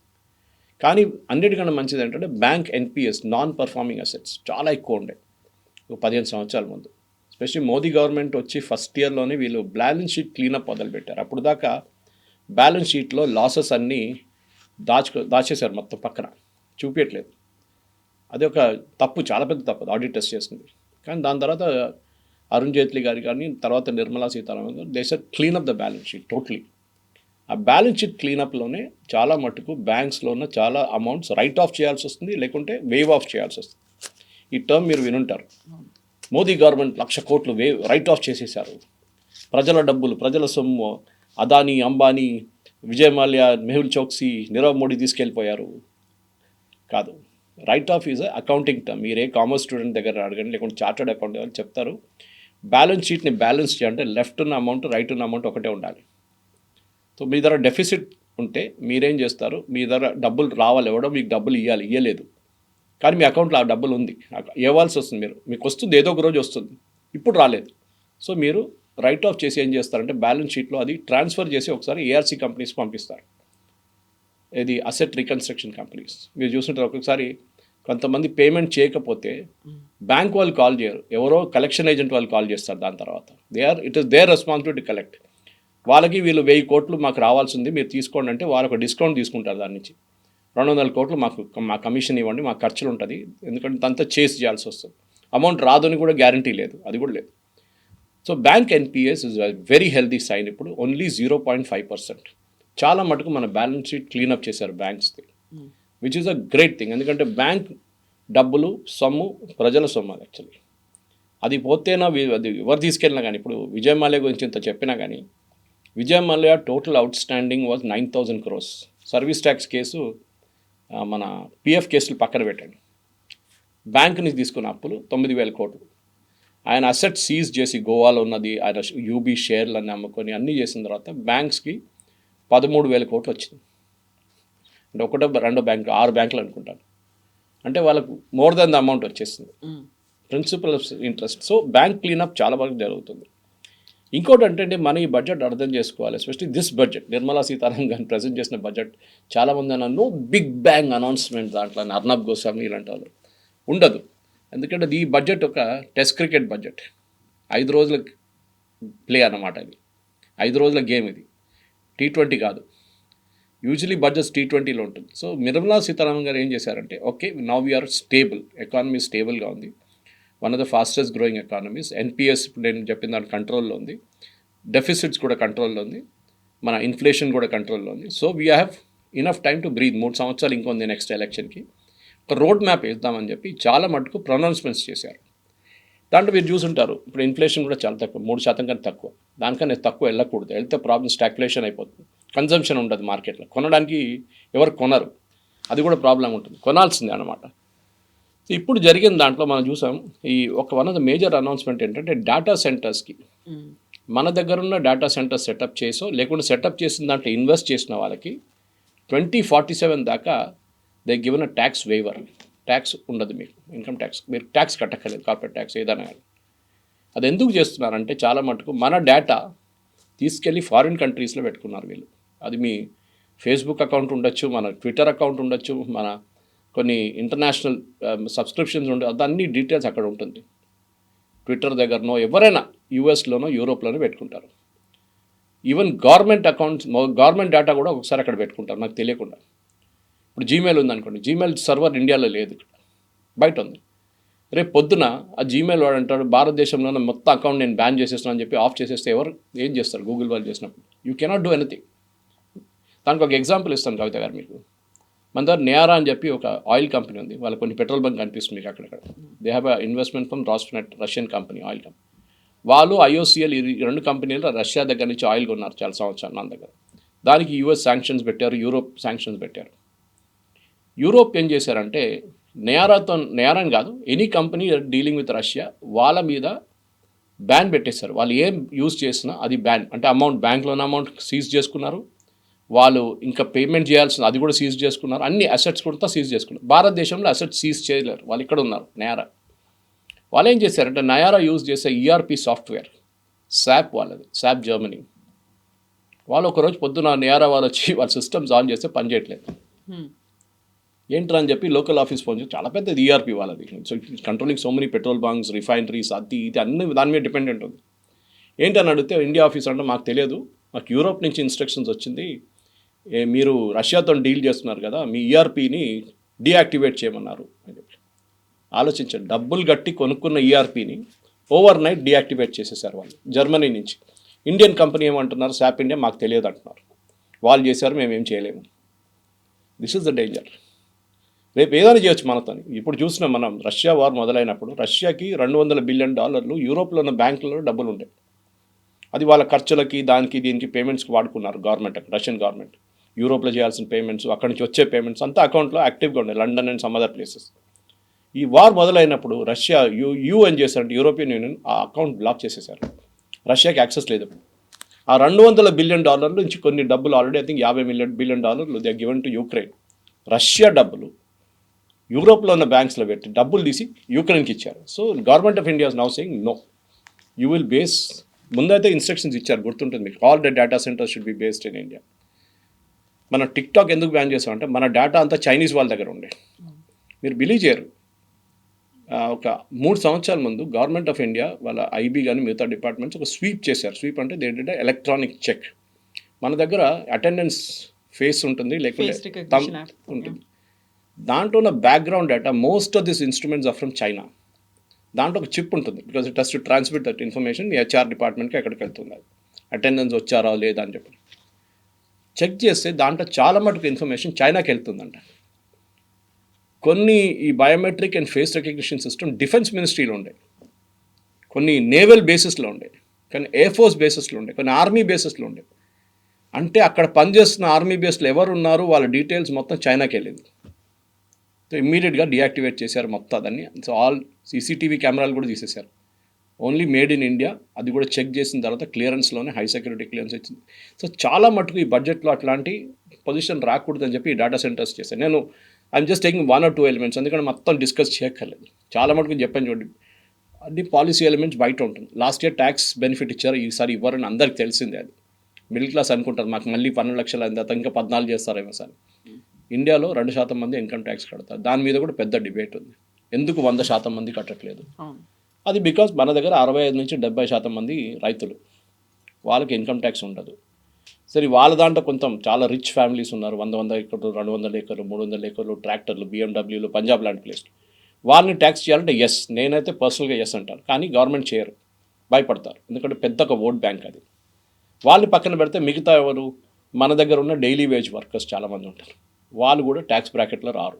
కానీ అన్నిటికన్నా మంచిది ఏంటంటే bank NPS non performing assets చాలా ఎక్కువ ఉండే ఒక 15 సంవత్సరాల ముందు. ఎస్పెషల్లీ మోదీ గవర్నమెంట్ వచ్చి ఫస్ట్ ఇయర్లోనే వీళ్ళు బ్యాలెన్స్ షీట్ క్లీనప్ మొదలుపెట్టారు. అప్పుడు దాకా బ్యాలెన్స్ షీట్లో లాసెస్ అన్నీ దాచేశారు మొత్తం పక్కన, చూపించట్లేదు. అది ఒక తప్పు, చాలా పెద్ద తప్పు ఆడిటర్స్ చేసింది. కానీ దాని తర్వాత అరుణ్ జైట్లీ గారు కానీ తర్వాత నిర్మలా సీతారామన్ గారు they said cleanup the balance sheet totally. ఆ బ్యాలెన్స్ షీట్ క్లీనప్లోనే చాలా మటుకు బ్యాంక్స్లో ఉన్న చాలా అమౌంట్స్ రైట్ ఆఫ్ చేయాల్సి వస్తుంది, లేకుంటే వేవ్ ఆఫ్ చేయాల్సి వస్తుంది. ఈ టర్మ్ మీరు వినుంటారు. మోదీ గవర్నమెంట్ 1,00,000 కోట్లు రైట్ ఆఫ్ చేసేసారు, ప్రజల డబ్బులు, ప్రజల సొమ్ము అదానీ, అంబానీ, విజయ్ మాల్యా, మెహుల్ చోక్సీ, నీరవ్ మోడీ తీసుకెళ్ళిపోయారు. కాదు, right of is accounting term. మీరే కామర్స్ స్టూడెంట్ దగ్గర అడగండి, లేకుంటే చార్టర్డ్ అకౌంట్ వాళ్ళు చెప్తారు. బ్యాలెన్స్ షీట్ని బ్యాలెన్స్ చేయాలంటే లెఫ్ట్ ఉన్న అమౌంట్, రైట్ ఉన్న అమౌంట్ ఒకటే ఉండాలి. సో మీ దగ్గర డెఫిసిట్ ఉంటే మీరేం చేస్తారు, మీ దగ్గర డబ్బులు రావాలి, ఎవడో మీకు డబ్బులు ఇవ్వలేదు, కానీ మీ అకౌంట్లో ఆ డబ్బులు ఉంది, ఇవ్వాల్సి వస్తుంది. మీకు వస్తుంది, ఏదో ఒక రోజు వస్తుంది, ఇప్పుడు రాలేదు. సో మీరు రైట్ ఆఫ్ చేసి ఏం చేస్తారంటే బ్యాలెన్స్ షీట్లో అది ట్రాన్స్ఫర్ చేసి ఒకసారి ఏఆర్సీ కంపెనీస్ పంపిస్తారు. ఇది అసెట్ రీకన్స్ట్రక్షన్ కంపెనీస్. మీరు చూస్తుంటారు, ఒక్కొక్కసారి కొంతమంది పేమెంట్ చేయకపోతే బ్యాంక్ వాళ్ళు కాల్ చేయరు, ఎవరో కలెక్షన్ ఏజెంట్ వాళ్ళు కాల్ చేస్తారు. దాని తర్వాత it is there responsibility collect. వాళ్ళకి వీళ్ళు 1000 కోట్లు మాకు రావాల్సింది, మీరు తీసుకోండి అంటే వాళ్ళు ఒక డిస్కౌంట్ తీసుకుంటారు. దాని నుంచి 200 కోట్లు మా కమిషన్ ఇవ్వండి, మా ఖర్చులు ఉంటుంది, ఎందుకంటే అంతా చేసి చేయాల్సి వస్తుంది. అమౌంట్ రాదని కూడా గ్యారంటీ లేదు, అది కూడా లేదు. So bank NPS is very healthy sign. ఇప్పుడు ఓన్లీ 0.5%. చాలా మటుకు మన బ్యాలెన్స్ షీట్ క్లీనప్ చేశారు బ్యాంక్స్ది, which is a great thing. ఎందుకంటే బ్యాంక్ డబ్బులు సొమ్ము ప్రజల సొమ్ము. అది యాక్చువల్లీ అది పోతేనా అది ఎవరు తీసుకెళ్ళినా కానీ, ఇప్పుడు విజయ్ మాల్యా గురించి ఇంత చెప్పినా కానీ, Vijay Mallya total out standing was 9,000 crores. Service tax case, మన పిఎఫ్ కేసులు పక్కన పెట్టండి, బ్యాంక్ నుంచి తీసుకున్న అప్పులు 9,000 కోట్లు. ఆయన అసెట్ సీజ్ చేసి గోవాలో ఉన్నది, ఆయన యూబీ షేర్లన్నీ అమ్ముకొని అన్నీ చేసిన తర్వాత బ్యాంక్స్కి 13,000 కోట్లు వచ్చింది. అంటే 1-2 బ్యాంకులు, 6 బ్యాంకులు అనుకుంటాను. అంటే వాళ్ళకు మోర్ దెన్ ద అమౌంట్ వచ్చేసింది, principal of interest. So bank cleanup చాలా బాగా జరుగుతుంది. ఇంకోటి అంటే మన ఈ బడ్జెట్ అర్థం చేసుకోవాలి, especially this budget, Nirmala Sitharaman గారిని ప్రజెంట్ చేసిన బడ్జెట్. చాలామంది అన్న నో బిగ్ బ్యాంగ్ అనౌన్స్మెంట్ దాంట్లో అర్నబ్ గోస్వామి ఇలాంటి వాళ్ళు ఉండదు. ఎందుకంటే ఈ బడ్జెట్ ఒక టెస్ట్ క్రికెట్ బడ్జెట్, 5 రోజుల ప్లే అన్నమాట. ఇది 5 రోజుల గేమ్, ఇది T20 కాదు. యూజువలీ బడ్జెట్ T20లో ఉంటుంది. సో నిర్మలా సీతారామన్ గారు ఏం చేశారంటే, okay now we're stable, economy స్టేబుల్గా ఉంది, one of the fastest growing economies. NPS ఇప్పుడు నేను చెప్పిన దాని కంట్రోల్లో ఉంది, డెఫిసిట్స్ కూడా కంట్రోల్లో ఉంది, మన ఇన్ఫ్లేషన్ కూడా కంట్రోల్లో ఉంది. So we have enough time to breathe. 3 సంవత్సరాలు ఇంకొంది నెక్స్ట్ ఎలక్షన్కి. ఒక రోడ్ మ్యాప్ వేద్దామని చెప్పి చాలా మటుకు ప్రొనౌన్స్మెంట్స్ చేశారు. దాంట్లో మీరు చూసుంటారు, ఇప్పుడు ఇన్ఫ్లేషన్ కూడా చాలా తక్కువ, 3% కన్నా తక్కువ. దానికన్నా తక్కువ వెళ్ళకూడదు, వెళ్తే ప్రాబ్లమ్ స్టాగ్ఫ్లేషన్ అయిపోతుంది, కన్జంప్షన్ ఉండదు మార్కెట్లో, కొనడానికి ఎవరు కొనరు, అది కూడా ప్రాబ్లం ఉంటుంది, కొనాల్సిందే అన్నమాట. ఇప్పుడు జరిగిన దాంట్లో మనం చూసాం, ఈ one of the major announcement ఏంటంటే డేటా సెంటర్స్కి, మన దగ్గర ఉన్న డేటా సెంటర్స్ సెటప్ చేసో లేకుంటే సెటప్ చేసిన దాంట్లో ఇన్వెస్ట్ చేసిన వాళ్ళకి 2047 దాకా they given a tax waiver. Tax ఉండదు మీకు, ఇన్కమ్ ట్యాక్స్, మీరు ట్యాక్స్ కట్టక్కర్లేదు, కార్పొరేట్ ట్యాక్స్ ఏదైనా కానీ. అది ఎందుకు చేస్తున్నారంటే చాలా మటుకు మన డేటా తీసుకెళ్ళి ఫారిన్ కంట్రీస్లో పెట్టుకున్నారు వీళ్ళు. అది మీ ఫేస్బుక్ అకౌంట్ ఉండొచ్చు, మన ట్విట్టర్ అకౌంట్ ఉండొచ్చు, మన కొన్ని ఇంటర్నేషనల్ సబ్స్క్రిప్షన్స్ ఉండే, అదన్నీ డీటెయిల్స్ అక్కడ ఉంటుంది. ట్విట్టర్ దగ్గరనో ఎవరైనా యూఎస్లోనో యూరోప్లోనో పెట్టుకుంటారు. Even government accounts, government data కూడా ఒకసారి అక్కడ పెట్టుకుంటారు నాకు తెలియకుండా. ఇప్పుడు జీమెయిల్ ఉందనుకోండి, జీమెయిల్ సర్వర్ ఇండియాలో లేదు, బయట ఉంది. రేపు పొద్దున ఆ జీమెయిల్ వాడు అంటాడు భారతదేశంలోనే మొత్తం అకౌంట్ నేను బ్యాన్ చేసేస్తున్నాను అని చెప్పి ఆఫ్ చేసేస్తే ఎవరు ఏం చేస్తారు? గూగుల్ వాళ్ళు చేసినప్పుడు యూ కెనాట్ డూ ఎనీథింగ్. దానికి ఒక ఎగ్జాంపుల్ ఇస్తాను కవిత గారు మీకు. మన దగ్గర నియారా అని చెప్పి ఒక ఆయిల్ కంపెనీ ఉంది, వాళ్ళ కొన్ని పెట్రోల్ బంక్ కనిపిస్తుంది మీకు అక్కడక్కడ. They have investment from Rosneft, Russian company, oil company. వాళ్ళు IOCL ఈ 2 కంపెనీలు రష్యా దగ్గర నుంచి ఆయిల్ కొన్నారు చాలా సంవత్సరాలు మన దగ్గర. దానికి US శాంక్షన్స్ పెట్టారు, యూరోప్ శాంక్షన్స్ పెట్టారు. యూరోప్ ఏం చేశారంటే నియారాని కాదు, any company dealing with Russia వాళ్ళ మీద బ్యాన్ పెట్టేశారు. వాళ్ళు ఏం యూజ్ చేసినా అది బ్యాన్, అంటే అమౌంట్ బ్యాంక్లోని అమౌంట్ సీజ్ చేసుకున్నారు, వాళ్ళు ఇంకా పేమెంట్ చేయాల్సిన అది కూడా సీజ్ చేసుకున్నారు, అన్ని అసెట్స్ కూడా సీజ్ చేసుకున్నారు. భారతదేశంలో అసెట్స్ సీజ్ చేయలేరు, వాళ్ళు ఇక్కడ ఉన్నారు నయారా. వాళ్ళు ఏం చేశారంటే నయారా యూజ్ చేసే ERP సాఫ్ట్వేర్ SAP వాళ్ళది, SAP జర్మనీ. వాళ్ళు ఒకరోజు పొద్దున నయారా వాళ్ళు వచ్చి వాళ్ళ సిస్టమ్స్ ఆన్ చేస్తే పనిచేయట్లేదు. ఏంట్రా అని చెప్పి లోకల్ ఆఫీస్ ఫోన్ చేసి చాలా పెద్దది ఈఆర్పీ వాళ్ళది. So it's controlling so many petrol bunks, refineries, అది ఇది అన్ని దాని మీద డిపెండెంట్ ఉంది. ఏంటని అడిగితే ఇండియా ఆఫీస్ అంటే మాకు తెలియదు, మాకు యూరోప్ నుంచి ఇన్స్ట్రక్షన్స్ వచ్చింది, మీరు రష్యాతో డీల్ చేస్తున్నారు కదా, మీ ఈఆర్పీని డీయాక్టివేట్ చేయమన్నారు అని చెప్పి. ఆలోచించండి, డబ్బులు కట్టి కొనుక్కున్న ఈఆర్పీని ఓవర్ నైట్ డీయాక్టివేట్ చేసేసారు వాళ్ళు జర్మనీ నుంచి. ఇండియన్ కంపెనీ ఏమంటున్నారు, శాప్ ఇండియా మాకు తెలియదు అంటున్నారు. వాళ్ళు చేశారు, మేమేం చేయలేము. This is the danger. రేపు ఏదైనా చేయొచ్చు మనతో. ఇప్పుడు చూసినాం మనం, రష్యా వార్ మొదలైనప్పుడు రష్యాకి $200 బిలియన్ యూరోప్లో ఉన్న బ్యాంకులలో డబ్బులు ఉంటాయి. అది వాళ్ళ ఖర్చులకి దానికి దీనికి పేమెంట్స్కి వాడుకున్నారు గవర్నమెంట్, రష్యన్ గవర్నమెంట్. యూరోప్లో చేయాల్సిన పేమెంట్స్, అక్కడి నుంచి వచ్చే పేమెంట్స్ అంతా అకౌంట్లో యాక్టివ్గా ఉన్నాయి, London and some other places. ఈ వార్ మొదలైనప్పుడు రష్యా ఏం చేశారంటే యూరోపియన్ యూనియన్ ఆ అకౌంట్ బ్లాక్ చేసేసారు. రష్యాకి యాక్సెస్ లేదు. ఆ $200 బిలియన్ నుంచి కొన్ని డబ్బులు already I think $50 billion they are given to Ukraine. Russia డబ్బులు యూరోప్లో ఉన్న బ్యాంక్స్లో పెట్టి డబ్బులు తీసి యూక్రెయిన్కి ఇచ్చారు. So government of India is now saying no, you will base, ముందైతే ఇన్స్ట్రక్షన్స్ ఇచ్చారు, గుర్తుంటుంది మీకు, all the data centres should be based in India. మన టిక్టాక్ ఎందుకు బ్యాన్ చేసామంటే మన డేటా అంతా చైనీస్ వాళ్ళ దగ్గర ఉండే. మీరు బిలీవ్ చేయరు, ఒక 3 సంవత్సరాల ముందు గవర్నమెంట్ ఆఫ్ ఇండియా వాళ్ళ ఐబీ కానీ మిగతా డిపార్ట్మెంట్స్ ఒక స్వీప్ చేశారు. స్వీప్ అంటే ఏంటంటే ఎలక్ట్రానిక్ చెక్. మన దగ్గర అటెండెన్స్ ఫేస్ ఉంటుంది, లేకపోతే థంబ్ ఉంటుంది. దాంట్లో ఉన్న background data, most of this instruments are from China. దాంట్లో ఒక చిప్ ఉంటుంది, because it has to transmit that information HR డిపార్ట్మెంట్కి ఎక్కడికి వెళ్తుంది, అటెండెన్స్ వచ్చారా లేదా అని చెప్పి చెక్ చేస్తే దాంట్లో చాలా మటుకు ఇన్ఫర్మేషన్ చైనాకి వెళ్తుందంట. కొన్ని ఈ biometric and face recognition system defence మినిస్ట్రీలో ఉండే, కొన్ని నేవల్ బేసిస్లో ఉండే, కొన్ని ఎయిర్ ఫోర్స్ బేసిస్లో ఉండే, కొన్ని ఆర్మీ బేసిస్లో ఉండే. అంటే అక్కడ పనిచేస్తున్న ఆర్మీ బేస్లో ఎవరు ఉన్నారు వాళ్ళ డీటెయిల్స్ మొత్తం చైనాకి వెళ్ళింది. సో ఇమ్మీడియట్గా డీయాక్టివేట్ చేశారు మొత్తం దాన్ని. సో ఆల్ సీసీటీవీ కెమెరాలు కూడా తీసేశారు. ఓన్లీ మేడ్ ఇన్ ఇండియా, అది కూడా చెక్ చేసిన తర్వాత క్లియరెన్స్లోనే హై సెక్యూరిటీ క్లియరెన్స్ వచ్చింది. సో చాలా మటుకు ఈ బడ్జెట్లో అట్లాంటి పొజిషన్ రాకూడదని చెప్పి ఈ డేటా సెంటర్స్ చేశాను. నేను I'm just taking 1 or 2 elements, ఎందుకంటే మొత్తం డిస్కస్ చేయక్కర్లేదు. చాలా మటుకు చెప్పాను చూడండి, అన్ని పాలసీ ఎలిమెంట్స్ బయట ఉంటుంది. లాస్ట్ ఇయర్ ట్యాక్స్ బెనిఫిట్ ఇచ్చారు, ఈసారి ఇవ్వరని అందరికి తెలిసిందే. అది మిడిల్ క్లాస్ అనుకుంటారు మాకు మళ్ళీ 12 లక్షలు అయింది, ఇంకా 14 చేస్తారేమో సార్. ఇండియాలో 2% మంది ఇన్కమ్ ట్యాక్స్ కడతారు. దాని మీద కూడా పెద్ద డిబేట్ ఉంది, ఎందుకు 100% మంది కట్టట్లేదు. అది బికాజ్ మన దగ్గర 65 నుంచి 70% మంది రైతులు, వాళ్ళకి ఇన్కమ్ ట్యాక్స్ ఉండదు. సరే వాళ్ళ దాంట్లో కొంచెం చాలా రిచ్ ఫ్యామిలీస్ ఉన్నారు, 100 ఎకర్లు, 200 ఎకర్లు, 300 ఎకర్లు, ట్రాక్టర్లు, BMWలు, పంజాబ్ లాంటి ప్లేస్లు. వాళ్ళని ట్యాక్స్ చేయాలంటే ఎస్, నేనైతే పర్సనల్గా ఎస్ అంటాను. కానీ గవర్నమెంట్ చేయరు, భయపడతారు, ఎందుకంటే పెద్ద ఒక ఓట్ బ్యాంక్ అది. వాళ్ళని పక్కన పెడితే మిగతా ఎవరు, మన దగ్గర ఉన్న డైలీ వేజ్ వర్కర్స్ చాలామంది ఉంటారు, వాళ్ళు కూడా ట్యాక్స్ బ్రాకెట్లో రారు.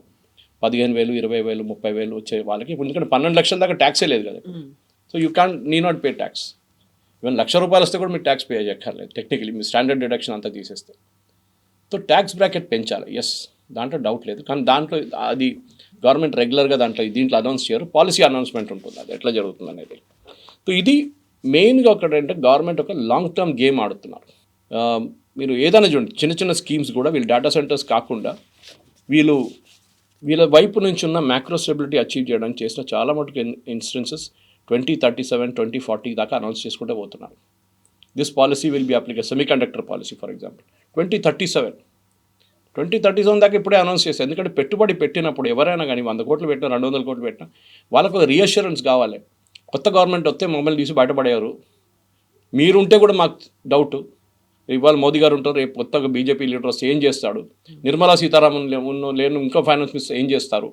15,000, 20,000, 30,000 వచ్చే వాళ్ళకి, ఎందుకంటే 12 లక్షల దాకా ట్యాక్సే లేదు కదా. So you need not pay tax. Even ₹1,00,000 వస్తే కూడా మీరు ట్యాక్స్ పే చేయక్కర్లేదు టెక్నికలీ, మీ స్టాండర్డ్ డిడక్షన్ అంతా తీసేస్తే. సో ట్యాక్స్ బ్రాకెట్ పెంచాలి, ఎస్, దాంట్లో డౌట్ లేదు. కానీ దాంట్లో అది గవర్నమెంట్ రెగ్యులర్గా దీంట్లో అనౌన్స్ చేయరు, పాలసీ అనౌన్స్మెంట్ ఉంటుంది, అది ఎట్లా జరుగుతుంది అనేది. సో ఇది మెయిన్గా ఒకటంటే గవర్నమెంట్ ఒక లాంగ్ టర్మ్ గేమ్ ఆడుతున్నారు. మీరు ఏదైనా చూడండి, చిన్న చిన్న స్కీమ్స్ కూడా వీళ్ళు డేటా సెంటర్స్ కాకుండా వీళ్ళ వైపు నుంచి ఉన్న మ్యాక్రో స్టెబిలిటీ అచీవ్ చేయడానికి చేసిన చాలా మటుకు ఇన్స్టెన్సెస్ 2037, 2040 దాకా అనౌన్స్ చేసుకుంటూ పోతున్నారు. This policy will be applicable, semiconductor policy for example 2037 దాకా ఇప్పుడే అనౌన్స్ చేశారు. ఎందుకంటే పెట్టుబడి పెట్టినప్పుడు ఎవరైనా కానీ 100 కోట్లు పెట్టినా, 200 కోట్లు పెట్టినా, వాళ్ళకు ఒక రీఅష్యూరెన్స్ కావాలి. కొత్త గవర్నమెంట్ వస్తే మమ్మల్ని తీసి బయటపడేవారు, మీరుంటే కూడా మాకు డౌట్. ఇవాళ మోదీ గారు ఉంటారు, రేపు కొత్తగా బీజేపీ లీడర్ వస్తే ఏం చేస్తాడు, నిర్మలా సీతారామన్ లేను ఇంకో ఫైనాన్స్ మినిస్టర్ ఏం చేస్తారు,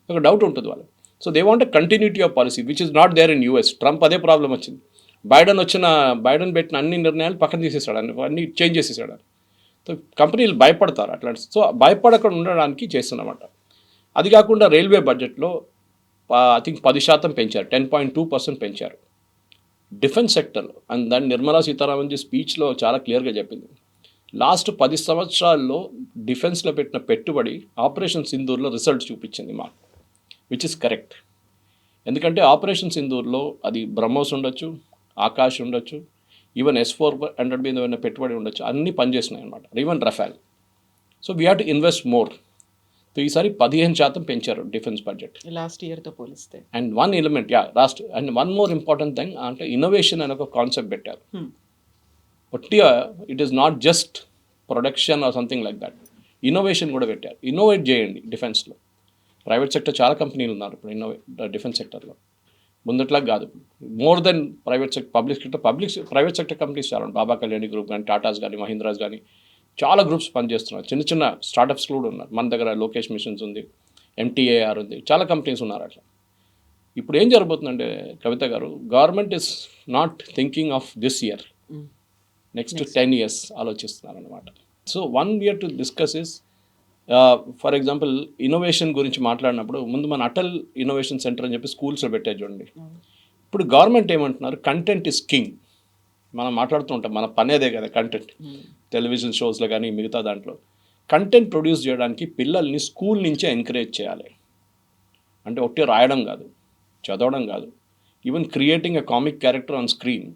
ఒక డౌట్ ఉంటుంది వాళ్ళు. So they want continuity of policy which is not there in US. Trump అదే ప్రాబ్లం వచ్చింది, బైడెన్ పెట్టిన అన్ని నిర్ణయాలు పక్కన తీసేసాడు, అన్ని చేంజ్ చేసేసాడు. సో కంపెనీలు భయపడతారు అట్లాంటి. సో భయపడకుండా ఉండడానికి చేస్తున్నమాట. అది కాకుండా రైల్వే బడ్జెట్లో ఐ థింక్ 10% పెంచారు, 10.2% పెంచారు డిఫెన్స్ సెక్టర్లో. అండ్ దాన్ని నిర్మలా సీతారామన్ స్పీచ్లో చాలా క్లియర్గా చెప్పింది. లాస్ట్ 10 సంవత్సరాల్లో డిఫెన్స్లో పెట్టిన పెట్టుబడి ఆపరేషన్ సింధూర్లో రిజల్ట్ చూపించింది మాకు, విచ్ ఇస్ కరెక్ట్. ఎందుకంటే ఆపరేషన్ సింధూర్లో అది బ్రహ్మోస్ ఉండొచ్చు, ఆకాష్ ఉండొచ్చు, ఈవెన్ S-400 మీద ఏమైనా పెట్టుబడి ఉండొచ్చు, అన్నీ పనిచేసినాయి అనమాట, even రఫాల్. So we have to invest more. So ఈసారి 15% పెంచారు డిఫెన్స్ బడ్జెట్ లాస్ట్ ఇయర్తో పోలిస్తే. And one element and one more important thing అంటే ఇన్నోవేషన్ అనే ఒక కాన్సెప్ట్ పెట్టారు. పొట్టిగా it is not just production or something like that, innovation కూడా పెట్టారు. ఇన్నోవేట్ చేయండి డిఫెన్స్లో. ప్రైవేట్ సెక్టర్ చాలా కంపెనీలు ఉన్నారు ఇప్పుడు డిఫెన్స్ సెక్టర్లో, ముందట్లా కాదు. More than private sector, private sector companies చాలా ఉన్నాయి. బాబా కళ్యాణి గ్రూప్ కానీ, టాటాస్ కానీ, మహీంద్రాస్ కానీ చాలా గ్రూప్స్ పనిచేస్తున్నారు. చిన్న చిన్న స్టార్టప్స్ కూడా ఉన్నారు. మన దగ్గర లోకేష్ మిషన్స్ ఉంది, MTAR ఉంది, చాలా కంపెనీస్ ఉన్నారు అట్లా. ఇప్పుడు ఏం జరగబోతుందంటే కవిత గారు, government is not thinking of this year, next 10 years ఆలోచిస్తున్నారు అనమాట. So one year to discuss is, for example innovation గురించి మాట్లాడినప్పుడు ముందు మన అటల్ ఇన్నోవేషన్ సెంటర్ అని చెప్పి స్కూల్స్లో పెట్టే చూడండి. ఇప్పుడు గవర్నమెంట్ ఏమంటున్నారు, కంటెంట్ ఇస్ కింగ్. మనం మాట్లాడుతూ ఉంటాం, మన పని అదే కదా కంటెంట్. టెలివిజన్ షోస్లో కానీ మిగతా దాంట్లో కంటెంట్ ప్రొడ్యూస్ చేయడానికి పిల్లల్ని స్కూల్ నుంచే ఎంకరేజ్ చేయాలి. అంటే ఒకటి రాయడం కాదు, చదవడం కాదు, even creating a comic character on screen.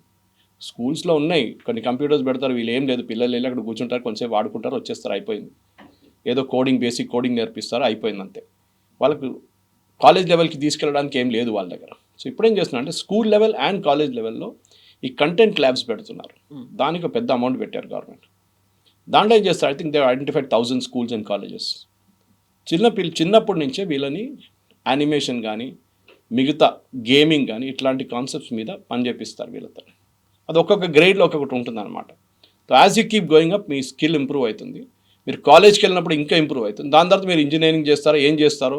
స్కూల్స్లో ఉన్నాయి, కొన్ని కంప్యూటర్స్ పెడతారు, వీళ్ళు ఏం లేదు, పిల్లలు వెళ్ళి అక్కడ కూర్చుంటారు, కొంచెంసేపు ఆడుకుంటారు, వచ్చేస్తారు, అయిపోయింది. ఏదో కోడింగ్, బేసిక్ కోడింగ్ నేర్పిస్తారు, అయిపోయింది అంతే. వాళ్ళకు కాలేజ్ లెవెల్కి తీసుకెళ్ళడానికి ఏం లేదు వాళ్ళ దగ్గర. సో ఇప్పుడు ఏం చేస్తున్నారు అంటే స్కూల్ లెవెల్ అండ్ కాలేజ్ లెవెల్లో ఈ కంటెంట్ ల్యాబ్స్ పెడుతున్నారు. దానికి ఒక పెద్ద అమౌంట్ పెట్టారు గవర్నమెంట్. దాంట్లో ఏం చేస్తారు, I think they identified 1000 schools and colleges. చిన్నప్పటి నుంచే వీళ్ళని యానిమేషన్ కానీ, మిగతా గేమింగ్ కానీ, ఇట్లాంటి కాన్సెప్ట్స్ మీద పని చేపిస్తారు వీళ్ళతో. అది ఒక్కొక్క గ్రేడ్లో ఒక్కొక్కటి ఉంటుంది అనమాట. So as you keep going up me skill improve అవుతుంది. మీరు కాలేజ్కి వెళ్ళినప్పుడు ఇంకా ఇంప్రూవ్ అవుతుంది. దాని తర్వాత మీరు ఇంజనీరింగ్ చేస్తారో, ఏం చేస్తారో,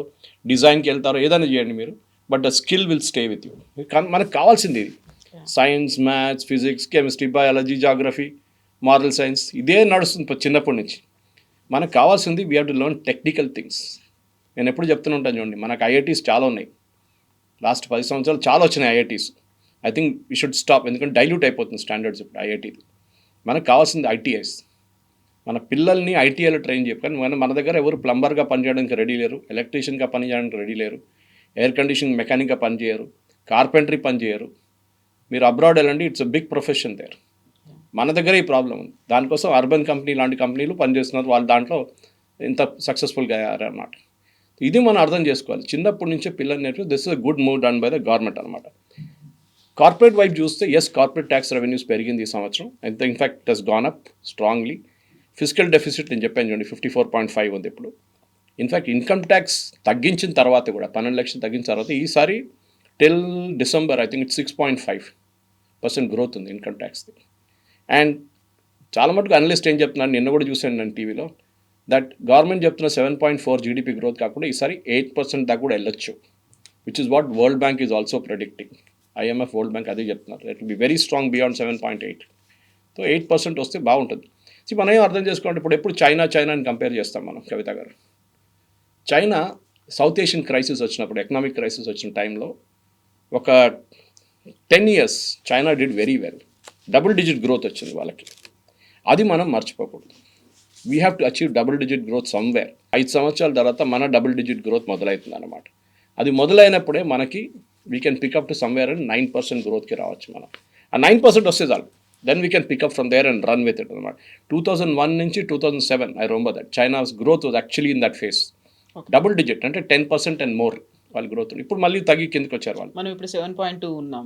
డిజైన్కి వెళ్తారో, ఏదైనా చేయండి మీరు, but the skill will stay with you. మనకు కావాల్సింది ఇది. Science, maths, physics, chemistry, biology, geography, moral science, ఇదే నడుస్తుంది చిన్నప్పటి నుంచి. మనకు కావాల్సింది we have to learn technical things. నేను ఎప్పుడు చెప్తూనే ఉంటాను చూడండి, మనకు IITs చాలా ఉన్నాయి. లాస్ట్ 10 సంవత్సరాలు చాలా వచ్చినాయి IITs. I think we should stop, ఎందుకంటే డైల్యూట్ అయిపోతుంది స్టాండర్డ్స్ ఇప్పుడు IITది. మనకు కావాల్సింది ITIs. మన పిల్లల్ని ITIలో ట్రైన్ చేయకు. కానీ మన దగ్గర ఎవరు ప్లంబర్గా పనిచేయడానికి రెడీ లేరు, ఎలక్ట్రీషియన్గా పనిచేయడానికి రెడీ లేరు, ఎయిర్ కండిషనింగ్ మెకానిక్గా పనిచేయరు, కార్పెంటరీ పనిచేయరు. మీరు అబ్రాడ్ వెళ్ళండి, it's a big profession there. మన దగ్గర ఈ ప్రాబ్లం ఉంది. దానికోసం అర్బన్ కంపెనీ లాంటి కంపెనీలు పనిచేస్తున్నారు, వాళ్ళు దాంట్లో ఇంత సక్సెస్ఫుల్గా అయ్యారన్నమాట. ఇది మనం అర్థం చేసుకోవాలి. చిన్నప్పటి నుంచే పిల్లలు నేర్పి this is a good move done by the government అనమాట. కార్పొరేట్ వైపు చూస్తే కార్పొరేట్ ట్యాక్స్ రెవెన్యూస్ పెరిగింది ఈ సంవత్సరం. అయితే in fact it has gone up strongly. Physical deficit నేను చెప్పాను చూడండి 54.5 ఉంది ఇప్పుడు. ఇన్ఫ్యాక్ట్ ఇన్కమ్ ట్యాక్స్ తగ్గించిన తర్వాత కూడా 12 లక్షలు తగ్గించిన తర్వాత ఈసారి till December I think it's 6.5% growth ఉంది ఇన్కమ్ ట్యాక్స్ది. అండ్ చాలా మటుకు అనలిస్ట్ ఏం చెప్తున్నారు, నిన్న కూడా చూశాను నేను టీవీలో, దట్ గవర్నమెంట్ చెప్తున్న 7.4 GDP గ్రోత్ కాకుండా ఈసారి 8% దాకా కూడా వెళ్ళొచ్చు, which is what world bank is also predicting. IMF, world bank అదే చెప్తున్నారు, it will be very strong beyond 7.8. So 8% వస్తే బాగుంటుంది. సో మనం ఏం అర్థం చేసుకోండి, ఇప్పుడు ఎప్పుడు చైనా అని కంపేర్ చేస్తాం మనం కవిత గారు. చైనా సౌత్ ఏషియన్ క్రైసిస్ వచ్చినప్పుడు, ఎకనామిక్ క్రైసిస్ వచ్చిన టైంలో ఒక 10 years China did very well, double digit growth వచ్చింది వాళ్ళకి. అది మనం మర్చిపోకూడదు. We have to achieve double digit growth somewhere. 5 సంవత్సరాల తర్వాత మన డబుల్ డిజిట్ గ్రోత్ మొదలవుతుంది అన్నమాట. అది మొదలైనప్పుడే మనకి we can pick up to somewhere and 9% గ్రోత్కి రావచ్చు మనం. ఆ 9% వస్తే చాలు, then we can pick up from there and run with it అనమాట. 2001 నుంచి 2007 I remember that China's growth was actually in that phase. Double digit అంటే 10% అండ్ మోర్ వాళ్ళ గ్రోత్. ఇప్పుడు మళ్ళీ తగ్గి కిందకి వచ్చారు వాళ్ళు. మనం ఇప్పుడు 7.2 ఉన్నాం,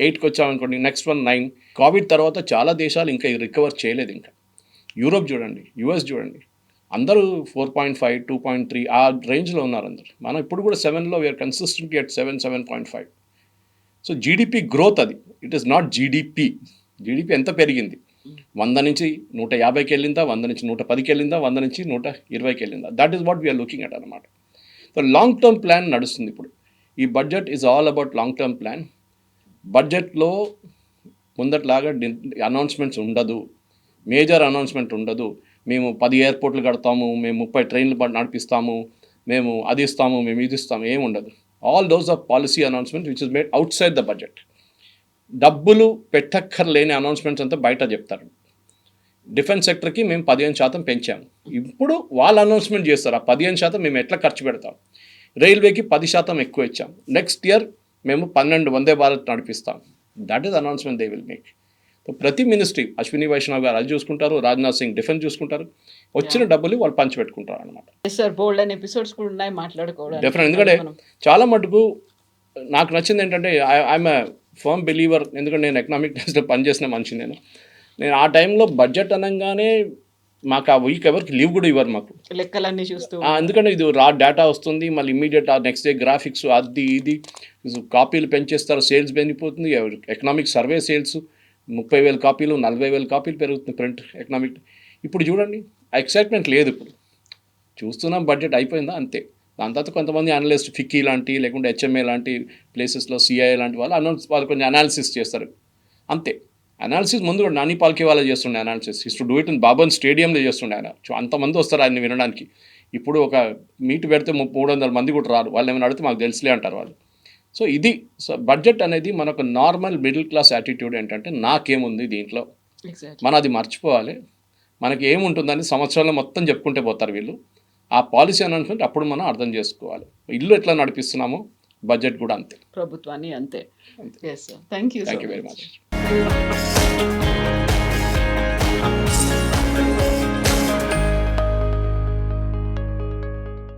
8కి వచ్చామనుకోండి, నెక్స్ట్ 9. కోవిడ్ తర్వాత చాలా దేశాలు ఇంకా రికవర్ చేయలేదు. ఇంకా యూరోప్ చూడండి, US చూడండి, అందరూ 4.5, 2.3 ఆ రేంజ్లో ఉన్నారు అందరు. మనం ఇప్పుడు కూడా 7లో we are consistently at 7.5. So GDP growth అది, it is not GDP. GDP ఎంత పెరిగింది, 100 నుంచి 150కి వెళ్ళిందా, 100 నుంచి 110కి వెళ్ళిందా, 100 నుంచి 120కి వెళ్ళిందా, that is what we're looking at అనమాట. సో లాంగ్ టర్మ్ ప్లాన్ నడుస్తుంది ఇప్పుడు. ఈ budget is all about long term plan. బడ్జెట్లో ముందట్లాగా అనౌన్స్మెంట్స్ ఉండదు, మేజర్ అనౌన్స్మెంట్ ఉండదు. మేము 10 ఎయిర్పోర్ట్లు కడతాము, మేము 30 ట్రైన్లు నడిపిస్తాము, మేము అది ఇస్తాము, మేము ఇది ఇస్తాము, ఏమి ఉండదు. All those are policy announcements which is made outside the budget. డబ్బులు పెట్టక్కర్లేని అనౌన్స్మెంట్స్ అంతా బయట చెప్తారు. డిఫెన్స్ సెక్టర్కి మేము 15% పెంచాము, ఇప్పుడు వాళ్ళు అనౌన్స్మెంట్ చేస్తారు ఆ 15% మేము ఎట్లా ఖర్చు పెడతాం. రైల్వేకి 10% ఎక్కువ ఇచ్చాం, నెక్స్ట్ ఇయర్ మేము 12 వందే భారత్ నడిపిస్తాం. That is announcement they will make. ప్రతి మినిస్ట్రీ, అశ్విని వైష్ణవ్ గారు అది చూసుకుంటారు, రాజ్నాథ్ సింగ్ డిఫెన్స్ చూసుకుంటారు, వచ్చిన డబ్బులు వాళ్ళు పంచిపెట్టుకుంటారు అనమాట. సార్ బోల్డ్ అని ఎపిసోడ్స్ కూడా ఉన్నాయి మాట్లాడుకోవడానికి. డెఫినెట్, ఎందుకంటే చాలా మటుకు నాకు నచ్చింది ఏంటంటే ఐఎమ్ ఎ ఫర్మ్ బిలీవర్, ఎందుకంటే నేను ఎకనామిక్ టైమ్స్లో పనిచేసిన మనిషి. నేను ఆ టైంలో బడ్జెట్ అనగానే మాకు ఆ వీక్ ఎవరికి లీవ్ కూడా ఇవ్వరు మాకు. లెక్కలన్నీ చూస్తూ ఎందుకంటే ఇది రా డేటా వస్తుంది, మళ్ళీ ఇమ్మీడియట్ నెక్స్ట్ డే గ్రాఫిక్స్ అది ఇది కాపీలు పెంచేస్తారు, సేల్స్ పెరిగిపోతుంది. ఎకనామిక్ సర్వే సేల్స్ 30,000 కాపీలు 40,000 కాపీలు పెరుగుతుంది ప్రింట్ ఎకనామిక్. ఇప్పుడు చూడండి ఎక్సైట్మెంట్ లేదు. ఇప్పుడు చూస్తున్నాం బడ్జెట్ అయిపోయిందా అంతే. దాని తర్వాత కొంతమంది అనలిస్ట్ ఫిక్కీ లాంటి లేకుంటే హెచ్ఎంఏ లాంటి ప్లేసెస్లో సిఐఏ లాంటి వాళ్ళు కొంచెం అనాలిసిస్ చేస్తారు అంతే. అనాలిసిస్ ముందు కూడా నాని పాల్కే వాళ్ళే చేస్తుండే analysis. To do it in bourbon స్టేడియంలో చేస్తుండే ఆయన. అంతమంది వస్తారు ఆయన వినడానికి. ఇప్పుడు ఒక మీట్ పెడితే 300 మంది కూడా రారు. వాళ్ళు ఏమైనా అడిగితే మాకు తెలుసులే అంటారు వాళ్ళు. సో ఇది బడ్జెట్ అనేది మనకు నార్మల్ మిడిల్ క్లాస్ యాటిట్యూడ్ ఏంటంటే నాకేముంది దీంట్లో, మనం అది మర్చిపోవాలి. మనకి ఏముంటుందని సంవత్సరంలో మొత్తం చెప్పుకుంటే పోతారు వీళ్ళు. ఆ పాలసీ అని అనుకుంటే అప్పుడు మనం అర్థం చేసుకోవాలి. ఇల్లు ఎట్లా నడిపిస్తున్నామో బడ్జెట్ కూడా అంతే, ప్రభుత్వాన్ని అంతే. Thank you very much.